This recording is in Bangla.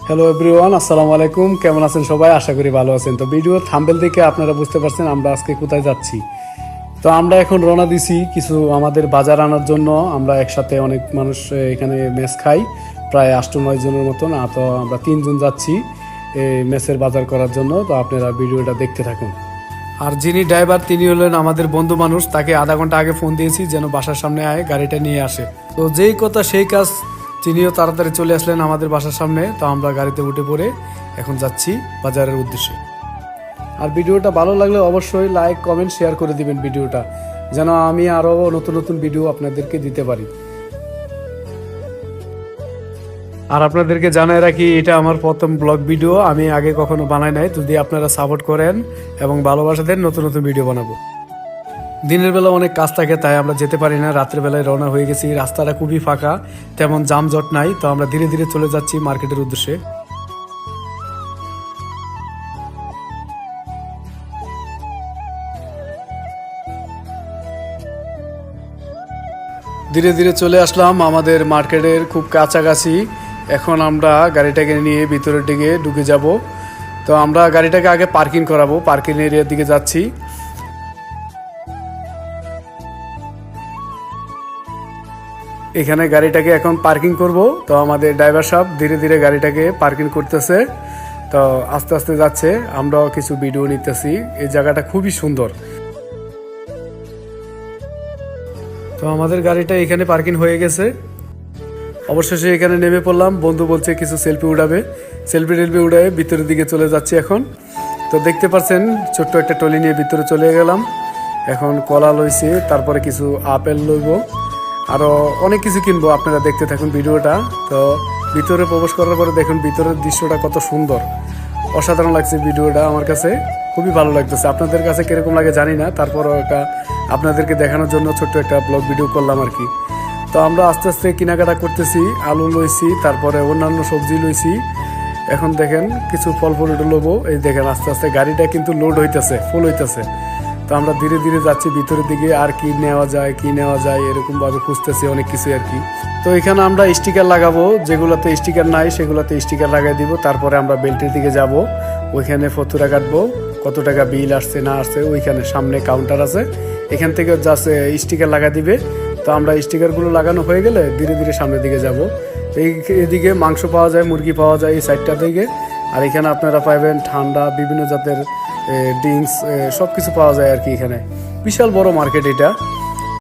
হ্যালো এভরিওয়ান, আসসালামু আলাইকুম। কেমন আছেন সবাই? আশা করি ভালো আছেন। তো ভিডিওর থাম্বনেল দেখে আপনারা বুঝতে পারছেন আমরা আজকে কোথায় যাচ্ছি। তো আমরা এখন রওনা দিছি কিছু আমাদের বাজার আনার জন্য। আমরা একসাথে অনেক মানুষ এখানে মেস খাই, প্রায় 8-9 জনের মতন। তো আমরা 3 জন যাচ্ছি মেসের বাজার করার জন্য। তো আপনারা ভিডিওটা দেখতে থাকুন। আর যিনি ড্রাইভার তিনি হলেন আমাদের বন্ধু মানুষ, তাকে আধা ঘন্টা আগে ফোন দিয়েছি যেন বাসার সামনে আয় গাড়িটা নিয়ে আসে। তো যেই কথা সেই কাজ, তিনিও তাড়াতাড়ি চলে আসলেন আমাদের বাসার সামনে। তো আমরা গাড়িতে উঠে পড়ে এখন যাচ্ছি বাজারের উদ্দেশ্যে। আর ভিডিওটা ভালো লাগলে অবশ্যই লাইক কমেন্ট শেয়ার করে দিবেন ভিডিওটা, যেন আমি আরও নতুন নতুন ভিডিও আপনাদেরকে দিতে পারি। আর আপনাদেরকে জানাই রাখি, এটা আমার প্রথম ব্লগ ভিডিও, আমি আগে কখনো বানাই নাই। যদি আপনারা সাপোর্ট করেন এবং ভালোবাসা দেন, নতুন নতুন ভিডিও বানাবো। দিনের বেলা অনেক কাজ থাকে, তাই আমরা যেতে পারি না। রাত্রের বেলায় রওনা হয়ে গেছি। রাস্তাটা খুবই ফাঁকা, তেমন যানজট নাই। তো আমরা ধীরে ধীরে চলে যাচ্ছি মার্কেটের উদ্দেশ্যে। ধীরে ধীরে চলে আসলাম আমাদের মার্কেটের খুব কাছাকাছি। এখন আমরা গাড়িটাকে নিয়ে ভিতরের দিকে ঢুকে যাব। তো আমরা গাড়িটাকে আগে পার্কিং করাবো, পার্কিং এরিয়ার দিকে যাচ্ছি। এখানে গাড়িটাকে এখন পার্কিং করব। তো আমাদের ড্রাইভার সাহেব ধীরে ধীরে গাড়িটাকে পার্কিং করতেছে। তো আস্তে আস্তে যাচ্ছে, আমরাও কিছু ভিডিও নিতেছি। এই জায়গাটা খুবই সুন্দর। তো আমাদের গাড়িটা এখানে পার্কিং হয়ে গেছে। অবশেষে এখানে নেমে পড়লাম। বন্ধু বলছে কিছু সেলফি উঠাবে, সেলফি টেলফি উঠাবে ভিতরের দিকে চলে যাচ্ছি এখন। তো দেখতে পাচ্ছেন ছোট্ট একটা টলি নিয়ে ভিতরে চলে গেলাম। এখন কলা লইছি, তারপরে কিছু আপেল লইব, আরও অনেক কিছু কিনবো। আপনারা দেখতে থাকুন ভিডিওটা। তো ভিতরে প্রবেশ করার পরে দেখুন ভিতরের দৃশ্যটা কত সুন্দর, অসাধারণ লাগছে। ভিডিওটা আমার কাছে খুবই ভালো লাগতেছে। আপনাদের কাছে কিরকম লাগে জানি না, তারপরও এটা আপনাদেরকে দেখানোর জন্য ছোট্ট একটা ব্লগ ভিডিও করলাম আর কি। তো আমরা আস্তে আস্তে কেনাকাটা করতেছি। আলু লইছি, তারপরে অন্যান্য সবজি লইছি। এখন দেখেন কিছু ফল ফল লবো। এই দেখেন আস্তে আস্তে গাড়িটা কিন্তু লোড হইতেছে, ফুল হইতেছে। তো আমরা ধীরে ধীরে যাচ্ছি ভিতরের দিকে। আর কি নেওয়া যায় এরকম ভাবে খুঁজতেছি অনেক কিছু আর কি। তো এখানে আমরা স্টিকার লাগাবো, যেগুলোতে স্টিকার নাই সেগুলোতে স্টিকার লাগাই দিব। তারপরে আমরা বেল্টের দিকে যাব, ওইখানে ফতুরা কাটবো, কত টাকা বিল আসছে না আসছে। ওইখানে সামনে কাউন্টার আছে, এখান থেকে জাস্ট স্টিকার লাগা দিবে। তো আমরা স্টিকারগুলো লাগানো হয়ে গেলে ধীরে ধীরে সামনের দিকে যাব। এদিকে মাংস পাওয়া যায়, মুরগি পাওয়া যায় এই সাইডটা থেকে। আর এখানে আপনারা পাবেন ঠান্ডা, বিভিন্ন জাতের ড্রিঙ্কস, সব কিছু পাওয়া যায় আর কি। এখানে বিশাল বড় মার্কেট এটা।